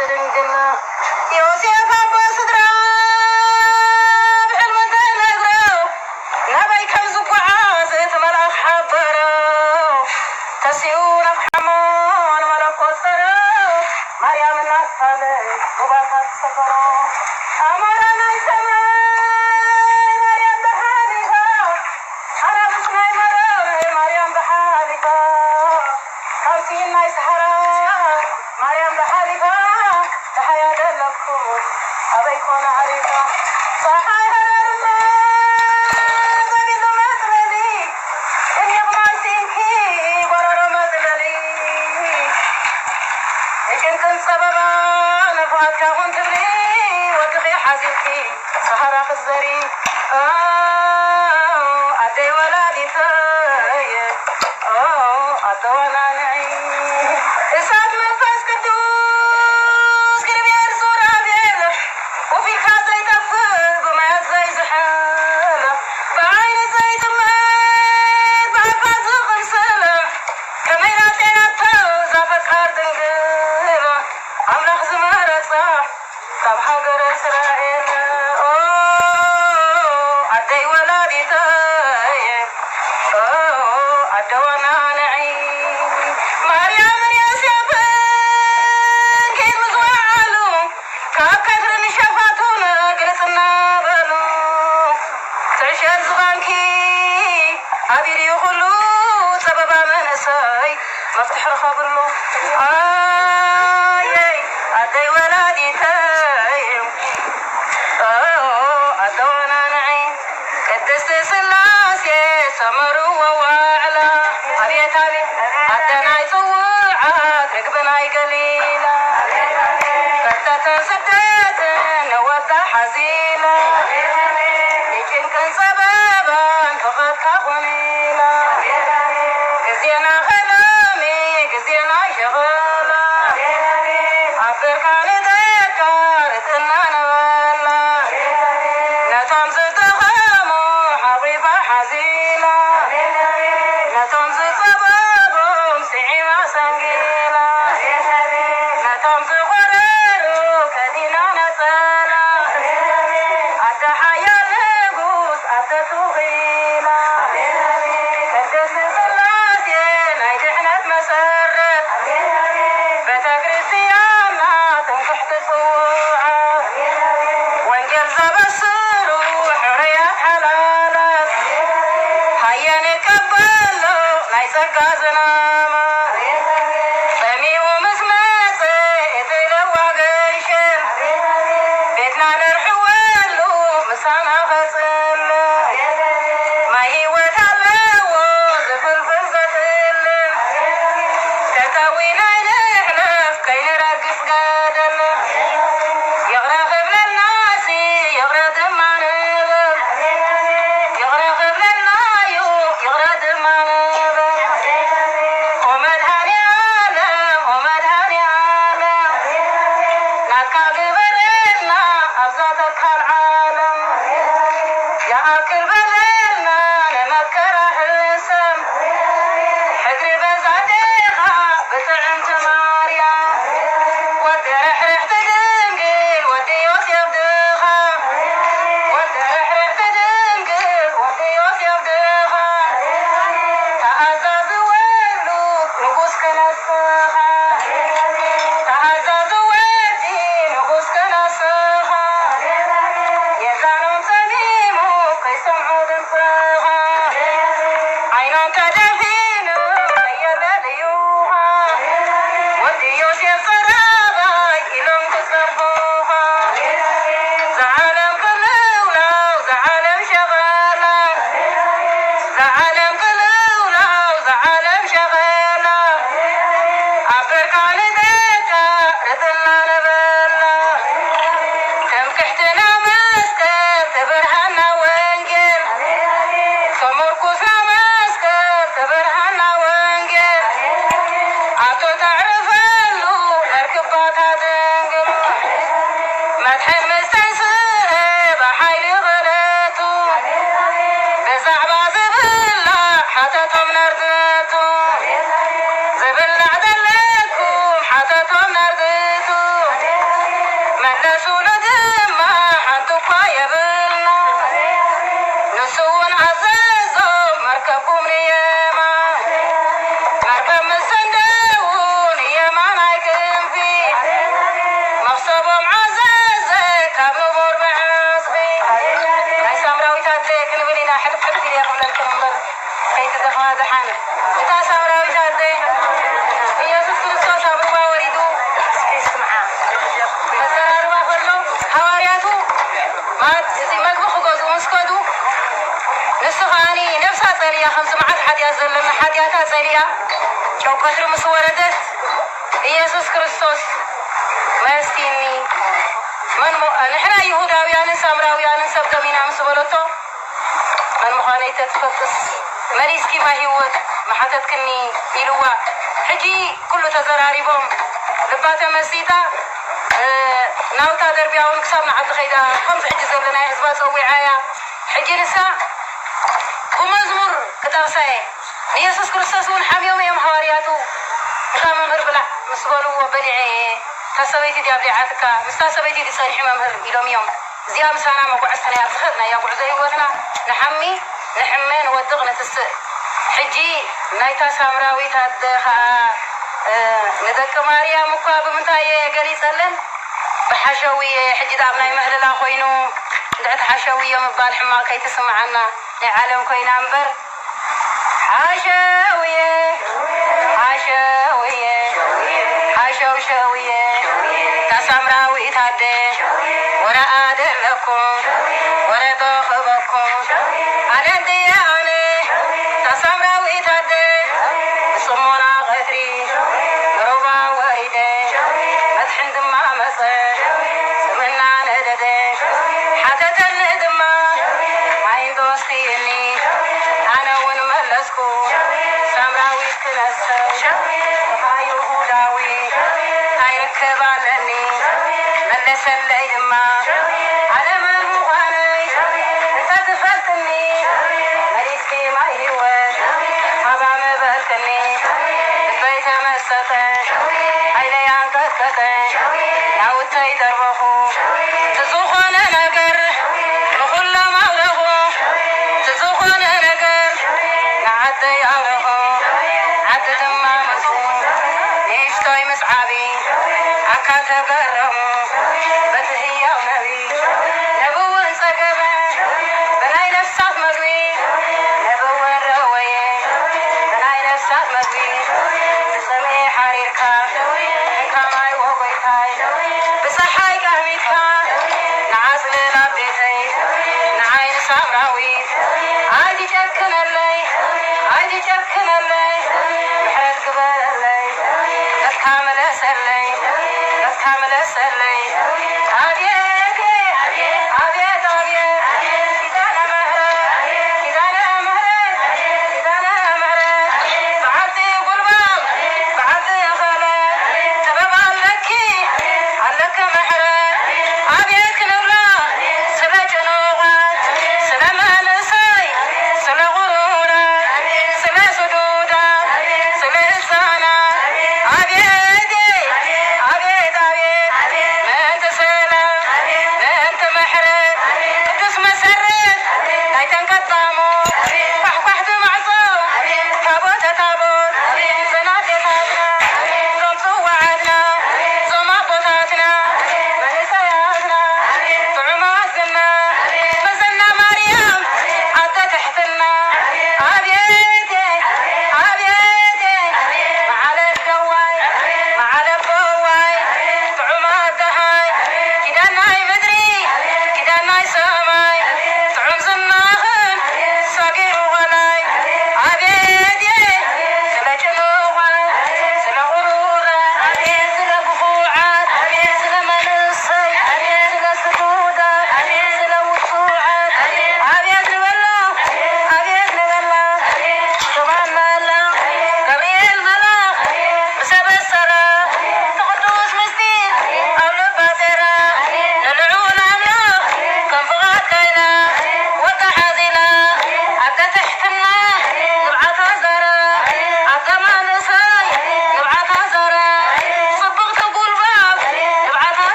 تدنقل يوسف أبو صدرا بحلم تنقرو نبي كم زقعة زيت ملأ حبرو تسيون بحمان ملأ قصرو مريم النصالي وباقت صغرو أمرنا يسمي مريم بحالها أنا بسمي مريم بحالها خمسين نايس حرام مريم بحالها تحيا لكم أبيكون عريقا صحاي هرما قبل مثلي إن يغمان سينكي ورر مثلي إن كنت سببا نفعتك هون تبلي وتغي حزيلكي سهرة خزري أدي ولادي تاي أدوانا نعي إسعاد من فاس كدوس قرب يرسو رابيل وفي الخازة يتفق وما زي زحالة بعين زي تمهد بعفاد غمسلة كمينات ينطو زافت أرض نقلة عمرخ زمارة صح طب حقر إسرائيل أدي ولادي تاي أدوانا نعيم مريم يوسف كيف مزوعلو كاكثر نشافاتونا قلتنا بلو تشهر زغانكي عبيري يخلو سببا منساي مفتح الخبر له أدي ولادي تاي أدوانا نعيم قدست سلاسي سمروا وواعلا أبيت أبي أدنا يصوعات ركبنا قليلا فتاة سدات نوضع حزيلا لكن كان سببا فقد كخنيلا كزينا خلامي كزينا شغلا عبر كان ذكرت إننا ولا نتام زتغامو حبيبا حزيلا نتام زتبابو سعيما سنجيلا نتام زغرارو كدينا نسالا عد حيا لغوس عد تغيلا كدس سلاسي نايدحنا مسرت بتكريسيانا تنكح تصوعا وانجل زبسرو حريات حلالات هيا نكبلو نايسك زناما سمي ومسماسي اتلو قيشن بيتنا نرحوالو مسانا غسل ما هيوت اللو زفل فزتل تتاوينا نحلف كي نرقص قادل يغرق ابن الناس يغرق دمع نبل يغرق ابن النايو يغرق دمع نبل ومدهاني عالم ومدهاني عالم ناتكا قبلنا أبزاتك العالم يا أكل بللنا نمكر حسم حقري بزعديخا بتعنت ماريا ودي رح تدنقل ودي يوسف دخا ودي رح تدنقل ودي يوسف دخا تعزز ولوك نقوس كنسخا تعزز ودي نقوس كنسخا يزانون سميمو كي سمعوا دنسخا عينون تدفينو كي ለሱሉት ማ ሓንቲ እኳ የብልና ንሱውን ኣዘዞ መርከብኩም ንየማ መርከብ ምሰንደውን የማን ኣይክንፊ መክሰቦም ዓዘዘ ካብ ንቡር መዓፅፊ ናይ ሳምራዊት ኣደ ክንብል ኢና ሕልፍ ሕልፍ ኢለ ክብለልክን እምበር ከይትደኽማ ዝሓን እታ ሳምራዊት ኣደ ኢየሱስ ክርስቶስ ኣብ ሩባ ወሪዱ ተዘራርባ ከሎ ሃዋርያቱ እዚ መግቢ ክገዝኡ ምስ ከዱ ንሱ ከዓኒ ነብሳ ፀልያ ከምዚ መዓት ሓድያት ዘለና ሓድያታ ፀልያ ጨው ቀትሪ ምስ ወረደት ኢየሱስ ክርስቶስ መስቲኒ ንሕና ይሁዳውያንን ሳምራውያንን ሰብ ደሚና ምስ በለቶ መን ምዃነይ ተትፈቅስ መሊስኪ ማ ሂወት ማሓተትክኒ ኢልዋ ሕጂ ኩሉ ተዘራሪቦም ልባተ መሲታ ናውታ ደርቢያ እውን ክሳብ ንዓዲ ኸይዳ ከምዚ ሕጂ ዘለና ህዝባ ፀዊዓያ ሕጂ ንሳ ብመዝሙር ክጠቕሳየ ንኢየሱስ ክርስቶስ እውን ሓምዮም እዮም ሃዋርያቱ እታ መምህር ብላዕ ምስ በልዎ በሊዐ እታ ሰበይቲ ድያ ብሊዓትካ ምስታ ሰበይቲ ድፀኒሒ መምህር ኢሎም እዮም እዚኣ ምሳና መጓዕዝተና እያ ዝኽእልና እያ ጉዕዞ ህይወትና ንሓሚ ንሕመ ንወድቕ ንትስእ ሕጂ ናይታ ሳምራዊት ኣደ ከዓ ንደቂ ማርያም እኳ ብምንታይ ገሊፀለን ብሓሸውየ ሕጂ ዳብ ናይ ምህልላ ኮይኑ ድዕቲ ሓሸውየ ምባል ሕማቅ ከይትስምዓና ናይ ዓለም ኮይና እምበር ሓሸውየ ሓሸውየ ሓሸውሸውየ እታ ሳምራዊት ኣደ ወረኣደ ኣለኩም ወረዶ ክበኩም ኣነ ድየ ኣነ እታ ሳምራዊት ኣደ ብፅሞና ቀትሪ ሩባ ወሪደ መድሕን ድማ መፀ ስምና ነደደ ሓተተኒ ድማ ማይን ተወስኪኒ ኣነ እውን መለስኩ ሳምራዊት ክነሰብ እታ ይሁዳዊ ታይርከባለኒ መለሰለይ ድማ ኣነ መን ምዃነይ እንተ ትፈልጥኒ መሊስኪ ማይ ሂወት ሃባ መበልክኒ ልበይ ተመሰጠ ዓይነይ አንቀጥቀጠ ናውተይ ደርበኹ ትዝኾነ ነገር ንኹሎም ኣውረኹ ትዝኾነ ነገር ንዓደይ ኣውረኹ ዓዲ ድማ መፁ ንእሽቶይ ምስ ዓቢ ኣካ ተገረሙ በቲ ህያው ነቢ ነብውን ፀገበ ብናይ ነፍሳት መግቢ ነብውን ረወየ ብናይ ነፍሳት መግቢ ብፅሜ ሓሪርካ እንካማይ ወጎይታይ ብፀሓይ ቀሚትካ ንዓፅልል ኣብ ቤተይ ንዓይኒ ሳምራዊት ኣይትጨክነለይ ኣይትጨክነለይ ምሕረት ግበረለይ ለካ መለሰለይ ለካ መለሰለይ ኣብየት ኣብየት ኣብየት ኪዳነ ምህረት ኪዳነ ምህረት ኪዳነ ምህረት በዓልቲ ጉልባብ በዓልቲ ኸለት ጥበብ ኣለኪ ኣለኪ ምሕረት ኣብየት ክንብላ ስለ ጭኑቓት ስለ መንእሰይ ስለ ቁሩራት ስለ ስዱዳት ስለ ህፃናት ኣብየት ኣብየት ኣብየት ምእንቲ ሰብ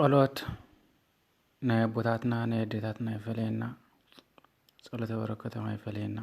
ጸሎት ናይ አቦታትና ናይ አዴታትና ይፈለየና ጸሎተ በረከቶም አይፈለየና